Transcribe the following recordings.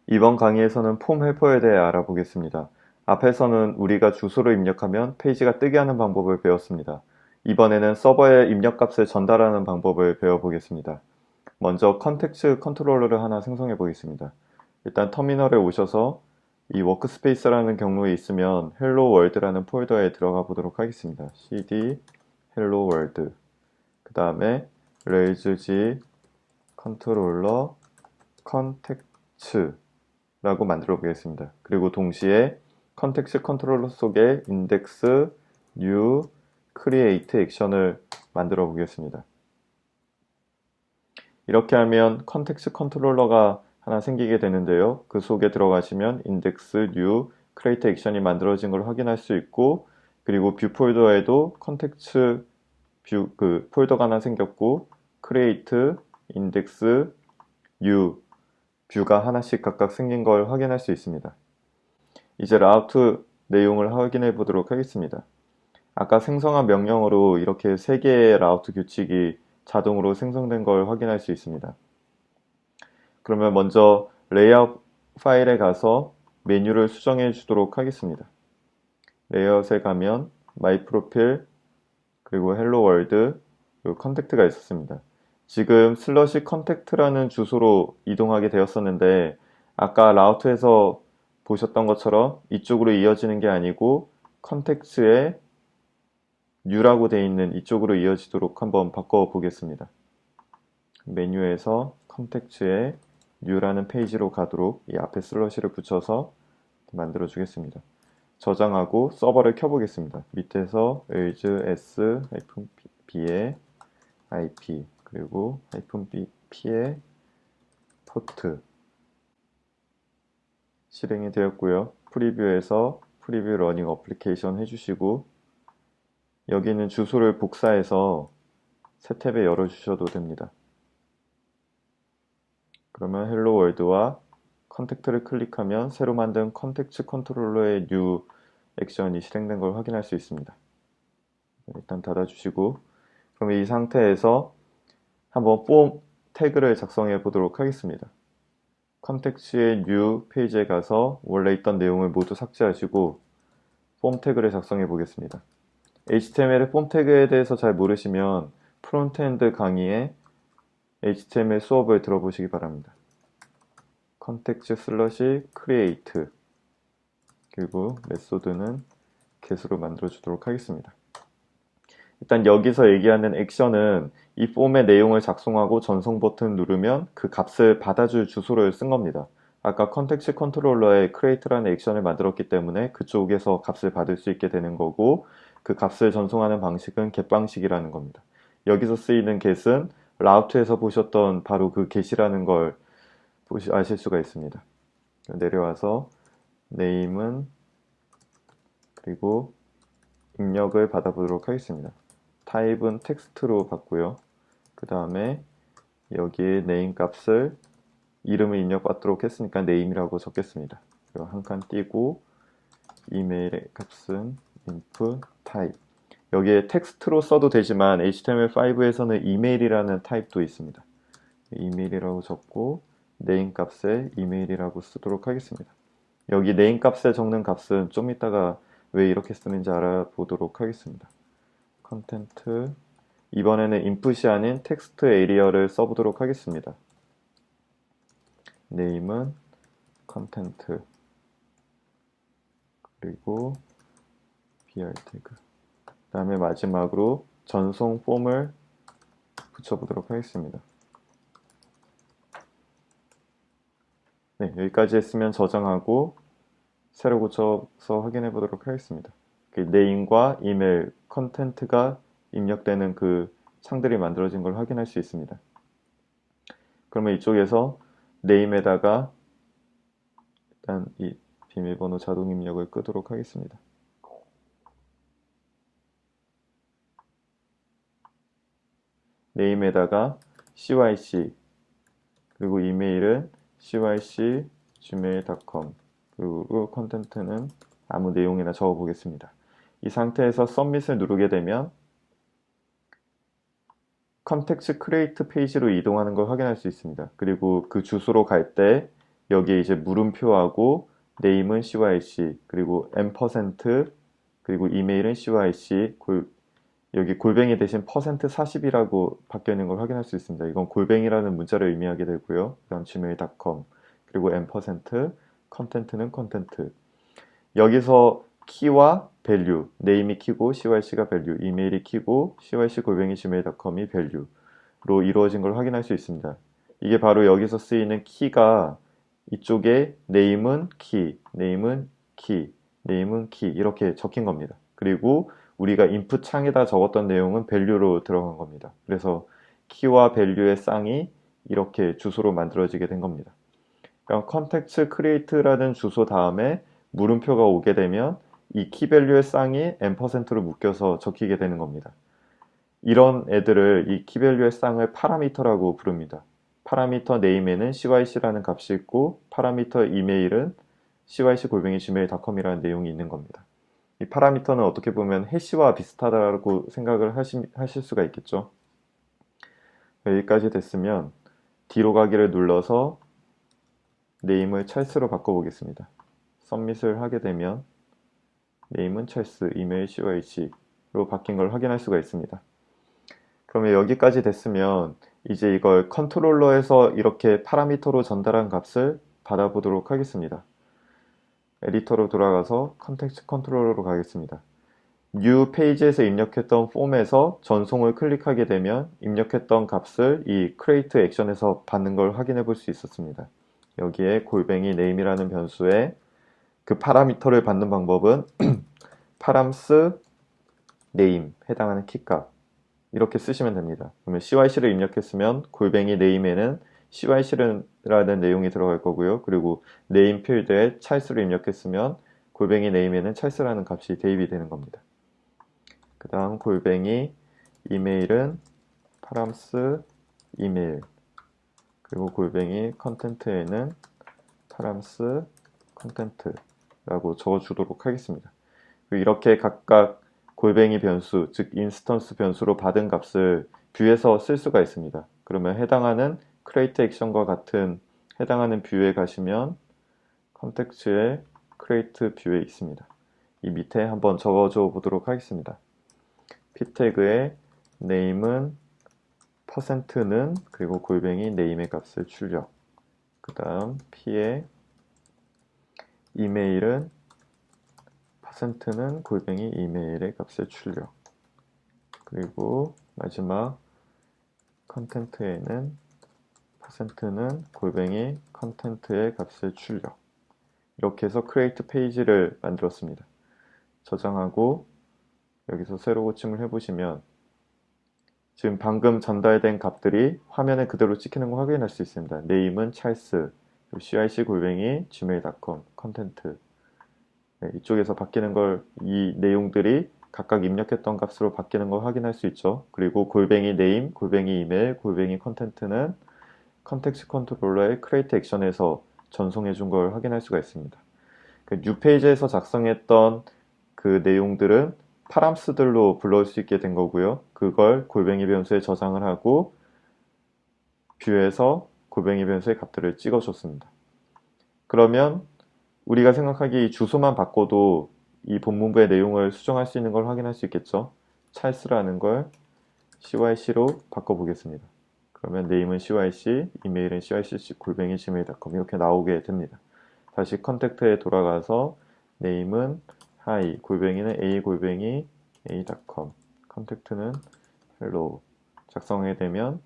이번 강의에서는 폼 헬퍼에 대해 알아보겠습니다. 앞에서는 우리가 주소를 입력하면 페이지가 뜨게 하는 방법을 배웠습니다. 이번에는 서버에 입력값을 전달하는 방법을 배워보겠습니다. 먼저 컨텍스트 컨트롤러를 하나 생성해 보겠습니다. 일단 터미널에 오셔서 이 워크스페이스라는 경로에 있으면 헬로 월드라는 폴더에 들어가 보도록 하겠습니다. cd 헬로 월드 그 다음에 레이즈 G 컨트롤러 컨텍츠 라고 만들어 보겠습니다. 그리고 동시에 컨텍스트 컨트롤러 속에 index new create 액션을 만들어 보겠습니다. 이렇게 하면 컨텍스트 컨트롤러가 하나 생기게 되는데요. 그 속에 들어가시면 index new create 액션이 만들어진 걸 확인할 수 있고, 그리고 뷰 폴더에도 컨텍스트 뷰 그 폴더가 하나 생겼고, create, index, new 뷰가 하나씩 각각 생긴 걸 확인할 수 있습니다. 이제 라우트 내용을 확인해 보도록 하겠습니다. 아까 생성한 명령어로 이렇게 3개의 라우트 규칙이 자동으로 생성된 걸 확인할 수 있습니다. 그러면 먼저 레이아웃 파일에 가서 메뉴를 수정해 주도록 하겠습니다. 레이아웃에 가면 마이 프로필, 그리고 헬로 월드, 그리고 컨택트가 있었습니다. 지금 슬러시 컨택트라는 주소로 이동하게 되었었는데, 아까 라우트에서 보셨던 것처럼 이쪽으로 이어지는 게 아니고 컨텍스트에 New라고 되어 있는 이쪽으로 이어지도록 한번 바꿔 보겠습니다. 메뉴에서 컨텍스트에 New라는 페이지로 가도록 이 앞에 슬러시를 붙여서 만들어 주겠습니다. 저장하고 서버를 켜보겠습니다. 밑에서 raise s-b의 IP 그리고 -bp의 포트 실행이 되었고요. 프리뷰에서 프리뷰 러닝 어플리케이션 해주시고, 여기 있는 주소를 복사해서 새 탭에 열어주셔도 됩니다. 그러면 헬로 월드와 컨택트를 클릭하면 새로 만든 컨텍스트 컨트롤러의 뉴 액션이 실행된 걸 확인할 수 있습니다. 일단 닫아주시고, 그럼 이 상태에서 한번 폼 태그를 작성해 보도록 하겠습니다. 컨텍스트의 new 페이지에 가서 원래 있던 내용을 모두 삭제하시고 폼 태그를 작성해 보겠습니다. HTML의 폼 태그에 대해서 잘 모르시면 프론트엔드 강의에 HTML 수업을 들어보시기 바랍니다. 컨텍스트 슬러시 create 그리고 메소드는 get으로 만들어 주도록 하겠습니다. 일단 여기서 얘기하는 액션은 이 폼의 내용을 작성하고 전송 버튼 누르면 그 값을 받아줄 주소를 쓴 겁니다. 아까 컨텍스트 컨트롤러에 create라는 액션을 만들었기 때문에 그쪽에서 값을 받을 수 있게 되는 거고, 그 값을 전송하는 방식은 get 방식이라는 겁니다. 여기서 쓰이는 get은 라우트에서 보셨던 바로 그 get이라는 걸 아실 수가 있습니다. 내려와서 name은 그리고 입력을 받아보도록 하겠습니다. 타입은 텍스트로 받고요. 그 다음에 여기에 name 값을 이름을 입력받도록 했으니까 name이라고 적겠습니다. 그리고 한 칸 띄고 이메일의 값은 input type. 여기에 텍스트로 써도 되지만 HTML5에서는 이메일이라는 타입도 있습니다. 이메일이라고 적고 name 값에 이메일이라고 쓰도록 하겠습니다. 여기 name 값에 적는 값은 좀 이따가 왜 이렇게 쓰는지 알아보도록 하겠습니다. 컨텐트, 이번에는 인풋이 아닌 텍스트 에리어를 써보도록 하겠습니다. name은 컨텐트 그리고 br 태그, 그 다음에 마지막으로 전송 폼을 붙여보도록 하겠습니다. 네, 여기까지 했으면 저장하고 새로 고쳐서 확인해 보도록 하겠습니다. name과 이메일, 컨텐트가 입력되는 그 창들이 만들어진 걸 확인할 수 있습니다. 그러면 이쪽에서 name에다가 일단 이 비밀번호 자동 입력을 끄도록 하겠습니다. name에다가 cyc 그리고 이메일은 cyc@gmail.com 그리고 컨텐트는 아무 내용이나 적어 보겠습니다. 이 상태에서 submit을 누르게 되면 컨텍스트 크리에이트 페이지로 이동하는 걸 확인할 수 있습니다. 그리고 그 주소로 갈 때 여기에 이제 물음표하고 네임은 CYC, 그리고 M%, 그리고 이메일은 CYC, 여기 골뱅이 대신 퍼센트 40이라고 바뀌어 있는 걸 확인할 수 있습니다. 이건 골뱅이라는 문자를 의미하게 되고요. 그다음 gmail.com, 그리고 M%, 컨텐트는 컨텐트. 여기서 키와 밸류, 네임이 키고 CYC가 밸류, 이메일이 키고 CYC 골뱅이 gmail.com이 밸류로 이루어진 걸 확인할 수 있습니다. 이게 바로 여기서 쓰이는 키가 이쪽에 네임은 키, 네임은 키, 네임은 키 이렇게 적힌 겁니다. 그리고 우리가 인풋 창에다 적었던 내용은 밸류로 들어간 겁니다. 그래서 키와 밸류의 쌍이 이렇게 주소로 만들어지게 된 겁니다. 그럼 컨텍스트 크리에이트라는 주소 다음에 물음표가 오게 되면 이 키밸류의 쌍이 M%로 묶여서 적히게 되는 겁니다. 이런 애들을 이 키밸류의 쌍을 파라미터라고 부릅니다. 파라미터 네임에는 cyc라는 값이 있고 파라미터 이메일은 cyc@gmail.com이라는 내용이 있는 겁니다. 이 파라미터는 어떻게 보면 해시와 비슷하다고 생각을 하실 수가 있겠죠. 여기까지 됐으면 뒤로 가기를 눌러서 네임을 찰스로 바꿔보겠습니다. 서밋을 하게 되면 네임은 찰스, 이메일 cyc로 바뀐 걸 확인할 수가 있습니다. 그러면 여기까지 됐으면 이제 이걸 컨트롤러에서 이렇게 파라미터로 전달한 값을 받아보도록 하겠습니다. 에디터로 돌아가서 컨텍스트 컨트롤러로 가겠습니다. new 페이지에서 입력했던 폼에서 전송을 클릭하게 되면 입력했던 값을 이 create 액션에서 받는 걸 확인해 볼 수 있었습니다. 여기에 골뱅이 name이라는 변수에 그 파라미터를 받는 방법은 params name 해당하는 키값 이렇게 쓰시면 됩니다. 그러면 cyc를 입력했으면 골뱅이 name에는 cyc라는 내용이 들어갈 거고요. 그리고 name 필드에 찰스를 입력했으면 골뱅이 name에는 찰스라는 값이 대입이 되는 겁니다. 그 다음 골뱅이 이메일은 params 이메일, 그리고 골뱅이 컨텐트에는 params 컨텐트라고 적어주도록 하겠습니다. 이렇게 각각 골뱅이 변수, 즉 인스턴스 변수로 받은 값을 뷰에서 쓸 수가 있습니다. 그러면 해당하는 create 액션과 같은 해당하는 뷰에 가시면 컨텍스트의 create 뷰에 있습니다. 이 밑에 한번 적어줘 보도록 하겠습니다. p 태그의 name은 %는 그리고 골뱅이 name의 값을 출력. 그 다음 p의 이메일은 %는 골뱅이 이메일의 값을 출력. 그리고 마지막 컨텐트에는 %는 골뱅이 컨텐트의 값을 출력. 이렇게 해서 create 페이지를 만들었습니다. 저장하고 여기서 새로 고침을 해보시면 지금 방금 전달된 값들이 화면에 그대로 찍히는 거 확인할 수 있습니다. 네임은 찰스, cic 골뱅이 gmail.com 컨텐트. 네, 이쪽에서 바뀌는 걸, 이 내용들이 각각 입력했던 값으로 바뀌는 걸 확인할 수 있죠. 그리고 골뱅이 네임, 골뱅이 이메일, 골뱅이 컨텐트는 컨텍스트 컨트롤러의 create 액션에서 전송해 준 걸 확인할 수가 있습니다. 그 new 페이지에서 작성했던 그 내용들은 파람스들로 불러올 수 있게 된 거고요. 그걸 골뱅이 변수에 저장을 하고 뷰에서 골뱅이 변수의 값들을 찍어줬습니다. 그러면 우리가 생각하기에 이 주소만 바꿔도 이 본문부의 내용을 수정할 수 있는 걸 확인할 수 있겠죠. 찰스라는 걸 cyc로 바꿔보겠습니다. 그러면 네임은 cyc, 이메일은 cyc 골뱅이 gmail.com 이렇게 나오게 됩니다. 다시 컨택트에 돌아가서 네임은 hi, 골뱅이는 a 골뱅이 a.com, 컨택트는 hello 작성하게 되면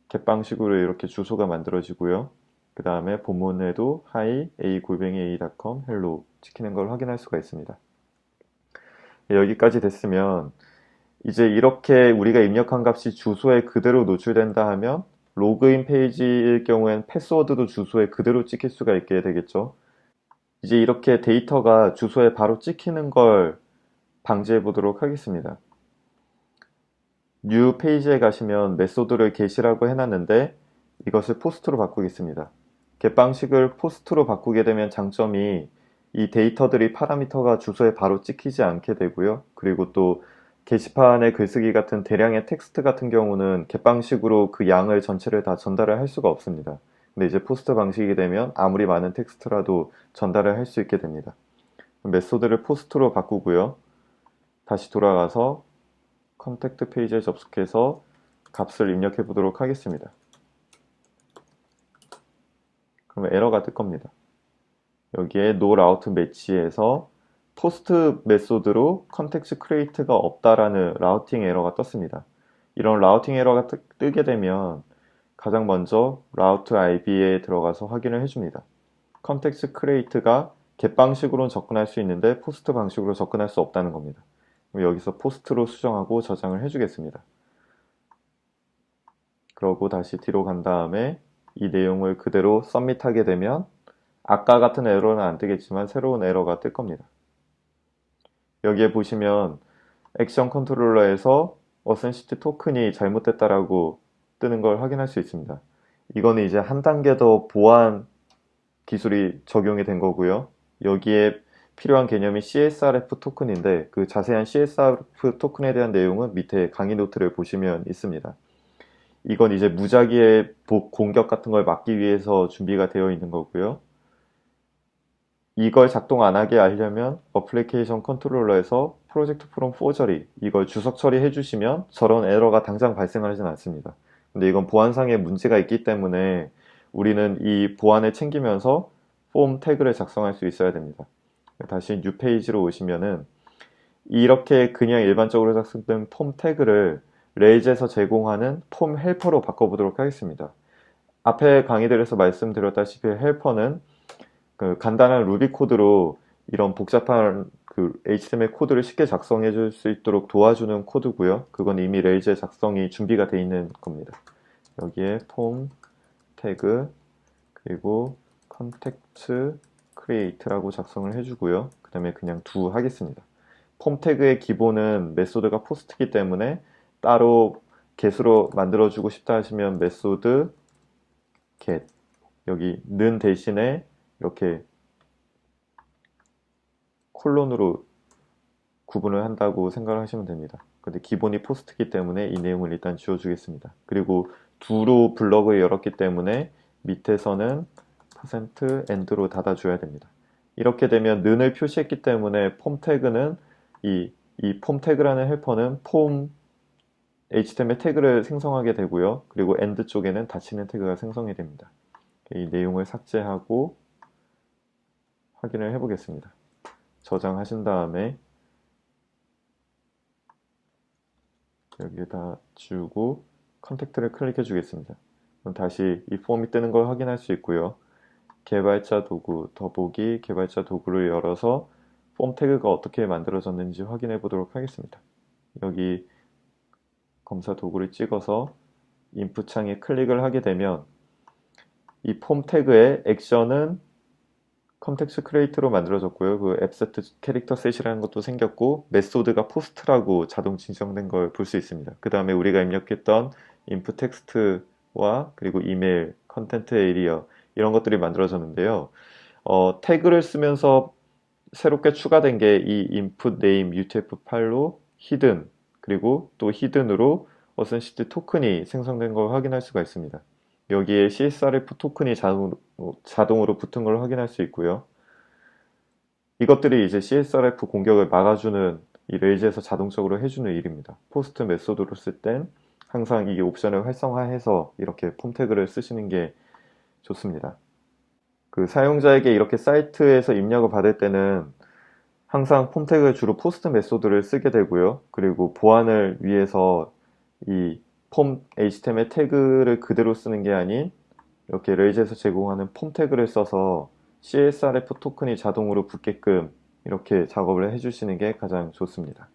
갯방식으로 이렇게 주소가 만들어지고요. 그 다음에 본문에도 hi, a 골뱅이 a.com, hello 찍히는 걸 확인할 수가 있습니다. 여기까지 됐으면 이제 이렇게 우리가 입력한 값이 주소에 그대로 노출된다 하면 로그인 페이지일 경우엔 패스워드도 주소에 그대로 찍힐 수가 있게 되겠죠. 이제 이렇게 데이터가 주소에 바로 찍히는 걸 방지해 보도록 하겠습니다. new 페이지에 가시면 메소드를 get이라고 해놨는데 이것을 포스트로 바꾸겠습니다. get 방식을 포스트로 바꾸게 되면 장점이 이 데이터들이 파라미터가 주소에 바로 찍히지 않게 되고요. 그리고 또 게시판의 글쓰기 같은 대량의 텍스트 같은 경우는 get 방식으로 그 양을 전체를 다 전달을 할 수가 없습니다. 근데 이제 포스트 방식이 되면 아무리 많은 텍스트라도 전달을 할 수 있게 됩니다. 메소드를 포스트로 바꾸고요. 다시 돌아가서 컨택트 페이지에 접속해서 값을 입력해 보도록 하겠습니다. 그러면 에러가 뜰 겁니다. 여기에 no route match에서 포스트 메소드로 컨텍스트 크리에이트가 없다라는 라우팅 에러가 떴습니다. 이런 라우팅 에러가 뜨게 되면 가장 먼저 route IB에 들어가서 확인을 해줍니다. 컨텍스트 크리에이트가 get 방식으로는 접근할 수 있는데 포스트 방식으로 접근할 수 없다는 겁니다. 그럼 여기서 포스트로 수정하고 저장을 해주겠습니다. 그러고 다시 뒤로 간 다음에 이 내용을 그대로 서밋하게 되면 아까 같은 에러는 안 뜨겠지만 새로운 에러가 뜰 겁니다. 여기에 보시면 액션 컨트롤러에서 어센시티 토큰이 잘못됐다라고 뜨는 걸 확인할 수 있습니다. 이거는 이제 한 단계 더 보안 기술이 적용이 된 거고요. 여기에 필요한 개념이 CSRF 토큰인데 그 자세한 CSRF 토큰에 대한 내용은 밑에 강의 노트를 보시면 있습니다. 이건 이제 무작위의 공격 같은 걸 막기 위해서 준비가 되어 있는 거고요. 이걸 작동 안 하게 하려면 어플리케이션 컨트롤러에서 프로젝트 프롬 포저리 이걸 주석 처리해 주시면 저런 에러가 당장 발생하진 않습니다. 근데 이건 보안상의 문제가 있기 때문에 우리는 이 보안을 챙기면서 폼 태그를 작성할 수 있어야 됩니다. 다시 뉴 페이지로 오시면은 이렇게 그냥 일반적으로 작성된 폼 태그를 레이즈에서 제공하는 폼 헬퍼로 바꿔보도록 하겠습니다. 앞에 강의들에서 말씀드렸다시피 헬퍼는 그 간단한 루비 코드로 이런 복잡한 그 HTML 코드를 쉽게 작성해 줄 수 있도록 도와주는 코드고요. 그건 이미 레이즈에 작성이 준비가 되어 있는 겁니다. 여기에 폼 태그 그리고 컨텍스트 크리에이트라고 작성을 해주고요. 그 다음에 그냥 do 하겠습니다. 폼 태그의 기본은 메소드가 포스트이기 때문에 따로 get으로 만들어주고 싶다 하시면 메소드 get 여기 는 대신에 이렇게 콜론으로 구분을 한다고 생각을 하시면 됩니다. 근데 기본이 포스트이기 때문에 이 내용을 일단 지워주겠습니다. 그리고 do로 블럭을 열었기 때문에 밑에서는 %end로 닫아줘야 됩니다. 이렇게 되면 는을 표시했기 때문에 폼 태그는 이 폼 태그라는 헬퍼는 폼 HTML 태그를 생성하게 되고요. 그리고 end 쪽에는 닫히는 태그가 생성이 됩니다. 이 내용을 삭제하고 확인을 해보겠습니다. 저장하신 다음에 여기에다 지우고 컨택트를 클릭해 주겠습니다. 그럼 다시 이 폼이 뜨는 걸 확인할 수 있고요. 개발자 도구, 더보기 개발자 도구를 열어서 폼 태그가 어떻게 만들어졌는지 확인해 보도록 하겠습니다. 여기 검사 도구를 찍어서 인풋 창에 클릭을 하게 되면 이 폼 태그의 액션은 컨텍스트 크리에이트로 만들어졌고요. 그 앱세트 캐릭터 셋이라는 것도 생겼고 메소드가 포스트라고 자동 지정된 걸 볼 수 있습니다. 그 다음에 우리가 입력했던 인풋 텍스트와 그리고 이메일, 컨텐트 에리어 이런 것들이 만들어졌는데요. 태그를 쓰면서 새롭게 추가된 게 이 input name utf 파일로 hidden 그리고 또 hidden으로 어센시티 토큰이 생성된 걸 확인할 수가 있습니다. 여기에 CSRF 토큰이 자동으로 붙은 걸 확인할 수 있고요. 이것들이 이제 CSRF 공격을 막아주는 이 레이즈에서 자동적으로 해주는 일입니다. 포스트 메소드로 쓸 땐 항상 이 옵션을 활성화해서 이렇게 폼 태그를 쓰시는 게 좋습니다. 그 사용자에게 이렇게 사이트에서 입력을 받을 때는 항상 폼 태그에 주로 포스트 메소드를 쓰게 되고요. 그리고 보안을 위해서 이 폼 HTML 태그를 그대로 쓰는 게 아닌 이렇게 레이즈에서 제공하는 폼 태그를 써서 CSRF 토큰이 자동으로 붙게끔 이렇게 작업을 해주시는 게 가장 좋습니다.